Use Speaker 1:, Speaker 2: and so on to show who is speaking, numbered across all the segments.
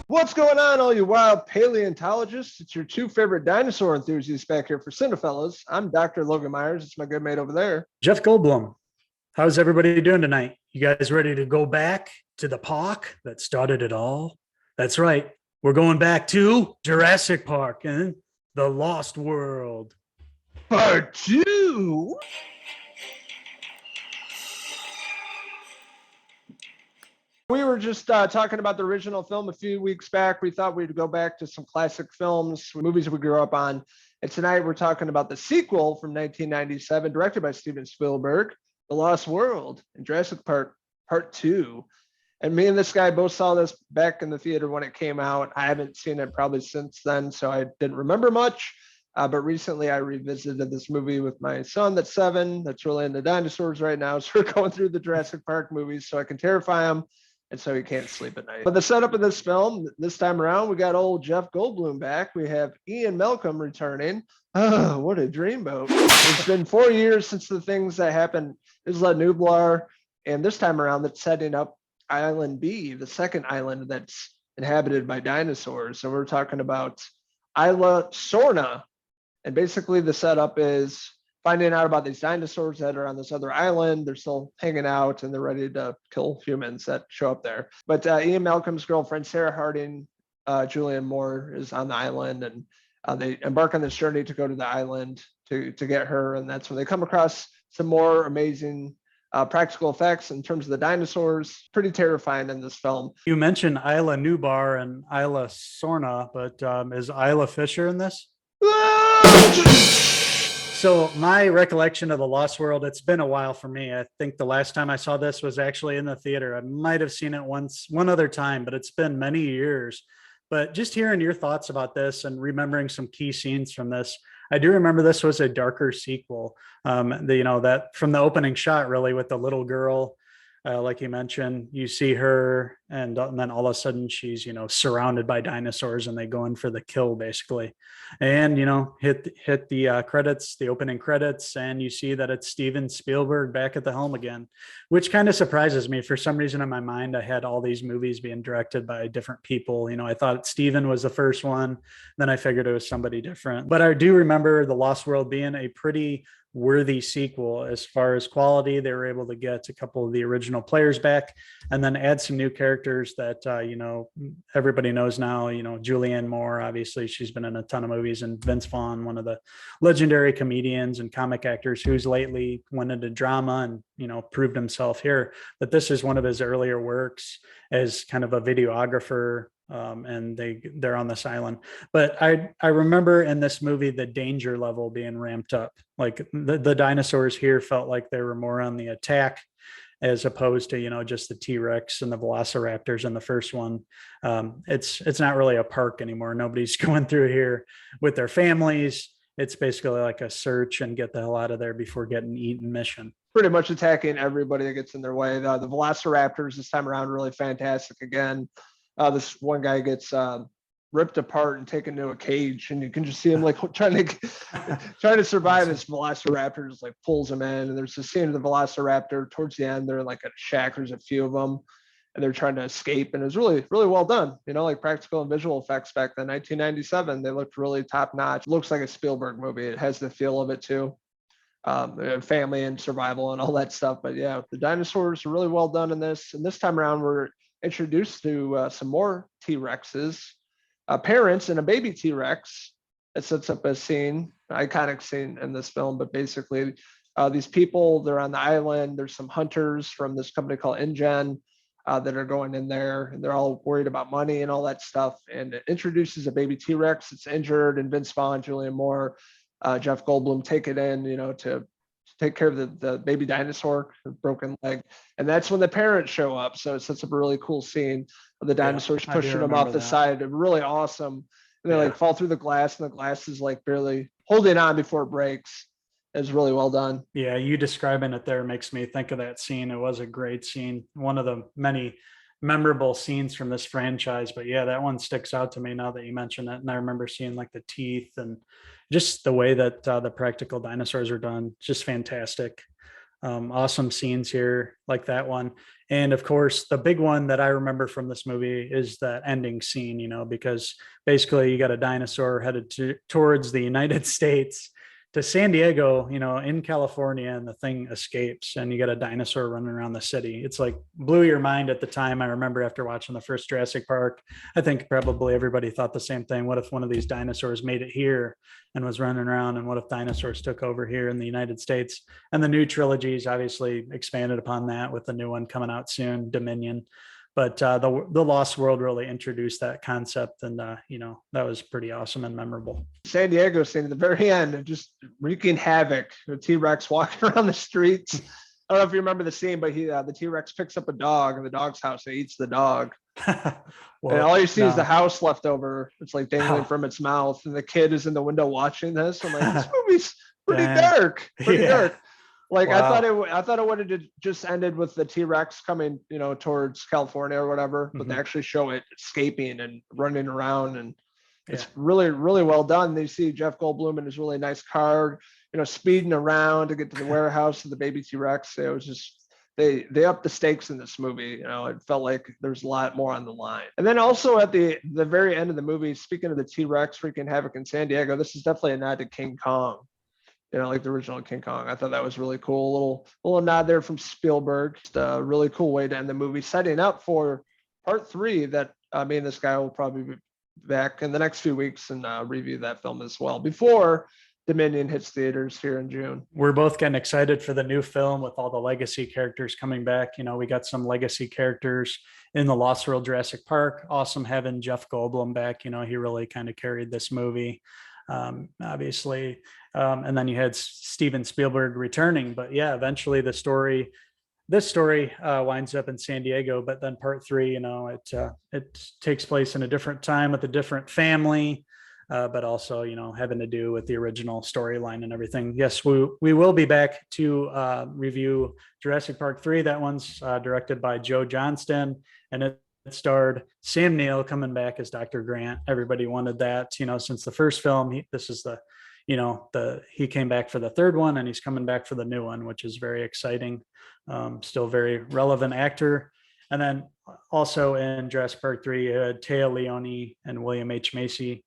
Speaker 1: What's going on, all you wild paleontologists? It's your two favorite dinosaur enthusiasts back here for Cinephellas. I'm Dr. Logan Myers. It's my good mate over there.
Speaker 2: Jeff Goldblum, how's everybody doing tonight? You guys ready to go back to the park that started it all? That's right. We're going back to Jurassic Park and the Lost World.
Speaker 1: Part two. We were just talking about the original film a few weeks back. We thought we'd go back to some classic films, movies we grew up on. And tonight we're talking about the sequel from 1997, directed by Steven Spielberg, The Lost World and Jurassic Park Part 2. And me and this guy both saw this back in the theater when it came out. I haven't seen it probably since then, so I didn't remember much. But recently I revisited this movie with my son that's 7, that's really into dinosaurs right now. So we're going through the Jurassic Park movies so I can terrify him and so he can't sleep at night. But the setup of this film, this time around, we got old Jeff Goldblum back. We have Ian Malcolm returning. Oh, what a dreamboat. It's been 4 years since the things that happened. Isla Nublar, and this time around that's setting up Island B, the second island that's inhabited by dinosaurs. So we're talking about Isla Sorna. And basically the setup is finding out about these dinosaurs that are on this other island. They're still hanging out and they're ready to kill humans that show up there. But Ian Malcolm's girlfriend, Sarah Harding, Julianne Moore, is on the island, and they embark on this journey to go to the island to get her. And that's when they come across some more amazing practical effects in terms of the dinosaurs. Pretty terrifying in this film.
Speaker 2: You mentioned Isla Nublar and Isla Sorna, but is Isla Fisher in this? So my recollection of The Lost World, it's been a while for me. I think the last time I saw this was actually in the theater. I might have seen it one other time, but it's been many years. But just hearing your thoughts about this and remembering some key scenes from this, I do remember this was a darker sequel. That from the opening shot, really, with the little girl, like you mentioned, you see her, and then all of a sudden she's, surrounded by dinosaurs, and they go in for the kill, basically. And hit the credits, the opening credits, and you see that it's Steven Spielberg back at the helm again, which kind of surprises me. For some reason in my mind, I had all these movies being directed by different people. I thought Steven was the first one, then I figured it was somebody different. But I do remember The Lost World being a pretty worthy sequel as far as quality. They were able to get a couple of the original players back and then add some new characters that everybody knows now. Julianne Moore, obviously she's been in a ton of movies, and Vince Vaughn, one of the legendary comedians and comic actors who's lately went into drama and proved himself here. But this is one of his earlier works as kind of a videographer, and they're on this island. But I remember in this movie the danger level being ramped up. Like the dinosaurs here felt like they were more on the attack as opposed to just the T-Rex and the Velociraptors in the first one. It's not really a park anymore. Nobody's going through here with their families. It's basically like a search and get the hell out of there before getting eaten mission.
Speaker 1: Pretty much attacking everybody that gets in their way. The Velociraptors this time around really fantastic again. This one guy gets ripped apart and taken to a cage, and you can just see him like trying to survive as Velociraptor just like pulls him in. And there's a scene of the Velociraptor towards the end. They're in like a shack. There's a few of them, and they're trying to escape. And it was really, really well done. Like practical and visual effects back then, 1997. They looked really top notch. Looks like a Spielberg movie. It has the feel of it too. Family and survival and all that stuff. But yeah, the dinosaurs are really well done in this. And this time around, we're introduced to some more T-Rexes, parents and a baby T-Rex. That sets up a scene, iconic scene in this film. But basically, these people, they're on the island. There's some hunters from this company called InGen that are going in there, and they're all worried about money and all that stuff. And it introduces a baby T-Rex. It's injured, and Vince Vaughn, Julianne Moore, Jeff Goldblum take it in, to take care of the baby dinosaur, broken leg. And that's when the parents show up. So it sets up a really cool scene of the dinosaurs pushing them off the side. Really awesome. And they like fall through the glass, and the glass is like barely holding on before it breaks. It's really well done.
Speaker 2: Yeah, you describing it there makes me think of that scene. It was a great scene. One of the many memorable scenes from this franchise. But yeah, that one sticks out to me now that you mention it. And I remember seeing like the teeth and just the way that the practical dinosaurs are done, just fantastic. Awesome scenes here like that one. And of course, the big one that I remember from this movie is that ending scene, because basically you got a dinosaur headed towards the United States to San Diego, in California, and the thing escapes and you got a dinosaur running around the city. It's like blew your mind at the time. I remember after watching the first Jurassic Park, I think probably everybody thought the same thing. What if one of these dinosaurs made it here and was running around? And what if dinosaurs took over here in the United States? And the new trilogies obviously expanded upon that with the new one coming out soon, Dominion. But the Lost World really introduced that concept, and that was pretty awesome and memorable.
Speaker 1: San Diego scene at the very end, just wreaking havoc. The T-Rex walking around the streets. I don't know if you remember the scene, but the T-Rex picks up a dog in the dog's house and eats the dog. Well, and all you see is the house left over. It's like dangling from its mouth, and the kid is in the window watching this. I'm like, this movie's pretty dark. Like wow. I thought it would have just ended with the T-Rex coming, towards California or whatever, but they actually show it escaping and running around, and it's really, really well done. They see Jeff Goldblum in his really nice car, speeding around to get to the warehouse of the baby T-Rex. It was just they upped the stakes in this movie. It felt like there's a lot more on the line. And then also at the very end of the movie, speaking of the T-Rex wreaking havoc in San Diego, this is definitely a nod to King Kong. Like the original King Kong. I thought that was really cool. A little nod there from Spielberg. Just a really cool way to end the movie, setting up for part 3 that me and this guy will probably be back in the next few weeks and review that film as well before Dominion hits theaters here in June.
Speaker 2: We're both getting excited for the new film with all the legacy characters coming back. We got some legacy characters in the Lost World Jurassic Park. Awesome having Jeff Goldblum back. He really kind of carried this movie. Obviously. And then you had Steven Spielberg returning, but eventually this story winds up in San Diego, but then part 3, it takes place in a different time with a different family, but also, having to do with the original storyline and everything. Yes, we will be back to review Jurassic Park 3. That one's directed by Joe Johnston, and it starred Sam Neill coming back as Dr. Grant. Everybody wanted that, since the first film. He came back for the third one, and he's coming back for the new one, which is very exciting. Still very relevant actor. And then also in Jurassic Park 3, you had Téa Leoni and William H. Macy,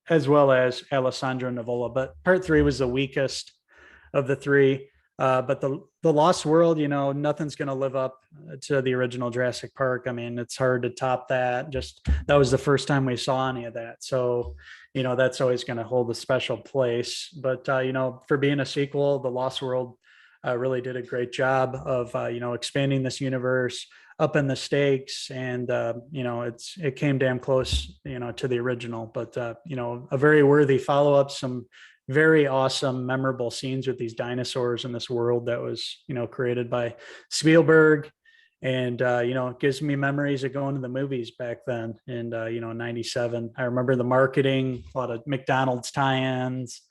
Speaker 2: as well as Alessandro Nivola. But part 3 was the weakest of the 3. But the Lost World, nothing's going to live up to the original Jurassic Park. I mean, it's hard to top that. That was the first time we saw any of that. So, that's always going to hold a special place. But, for being a sequel, the Lost World really did a great job of, expanding this universe, upping the stakes. And, it came damn close, to the original. But, a very worthy follow-up, some very awesome, memorable scenes with these dinosaurs in this world that was, created by Spielberg. And, it gives me memories of going to the movies back then in, 97. I remember the marketing, a lot of McDonald's tie-ins,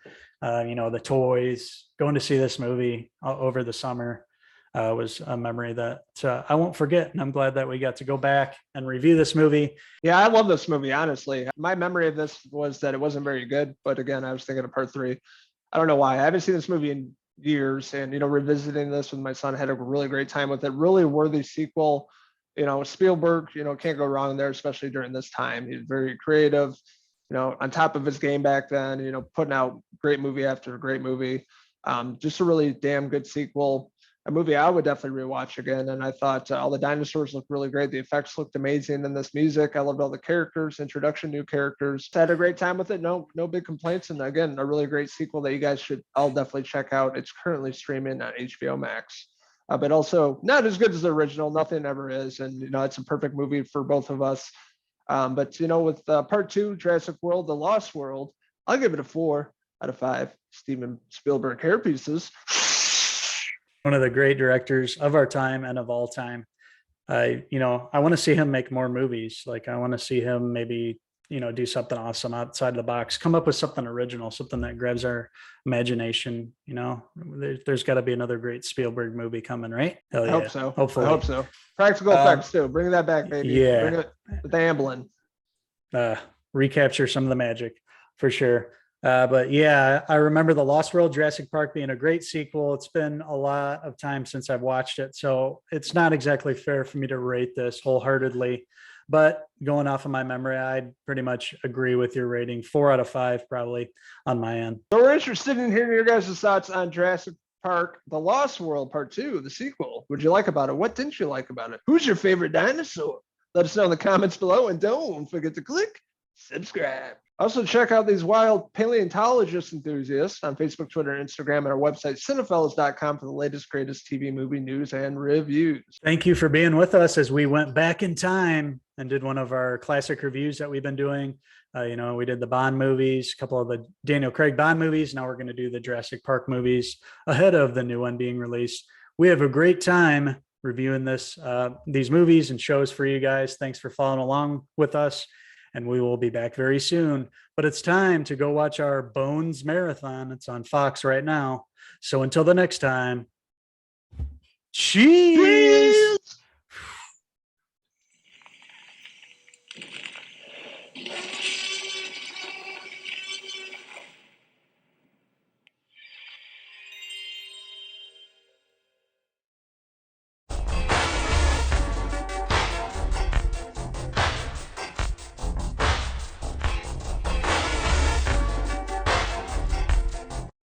Speaker 2: the toys. Going to see this movie over the summer was a memory that I won't forget. And I'm glad that we got to go back and review this movie.
Speaker 1: Yeah, I love this movie, honestly. My memory of this was that it wasn't very good. But again, I was thinking of part 3. I don't know why. I haven't seen this movie in years, and revisiting this with my son, I had a really great time with it. Really worthy sequel. Spielberg, can't go wrong there, especially during this time. He's very creative, on top of his game back then, putting out great movie after great movie. Just a really damn good sequel. A movie I would definitely rewatch again. And I thought all the dinosaurs looked really great. The effects looked amazing. And this music, I loved all the characters, introduction, new characters. I had a great time with it. No big complaints. And again, a really great sequel that you guys should all definitely check out. It's currently streaming on HBO Max, but also not as good as the original. Nothing ever is. And, it's a perfect movie for both of us. But, with part 2, Jurassic World, The Lost World, I'll give it a 4 out of 5 Steven Spielberg hair pieces.
Speaker 2: One of the great directors of our time and of all time. I want to see him make more movies. Like I want to see him maybe, do something awesome outside of the box, come up with something original, something that grabs our imagination. There's got to be another great Spielberg movie coming, right?
Speaker 1: Hell yeah. I hope so.
Speaker 2: Hopefully.
Speaker 1: I hope so. Practical effects too. Bring that back, baby.
Speaker 2: Yeah.
Speaker 1: Bring it with the Amblin.
Speaker 2: Recapture some of the magic for sure. But yeah, I remember The Lost World Jurassic Park being a great sequel. It's been a lot of time since I've watched it, so it's not exactly fair for me to rate this wholeheartedly. But going off of my memory, I'd pretty much agree with your rating. 4 out of 5, probably on my end.
Speaker 1: So we're interested in hearing your guys' thoughts on Jurassic Park, The Lost World Part 2, the sequel. What'd you like about it? What didn't you like about it? Who's your favorite dinosaur? Let us know in the comments below, and don't forget to click subscribe. Also, check out these wild paleontologist enthusiasts on Facebook, Twitter, and Instagram, and our website, Cinephellas.com, for the latest, greatest TV movie news and reviews.
Speaker 2: Thank you for being with us as we went back in time and did one of our classic reviews that we've been doing. We did the Bond movies, a couple of the Daniel Craig Bond movies. Now we're going to do the Jurassic Park movies ahead of the new one being released. We have a great time reviewing these movies and shows for you guys. Thanks for following along with us. And we will be back very soon. But it's time to go watch our Bones Marathon. It's on Fox right now. So until the next time, cheers.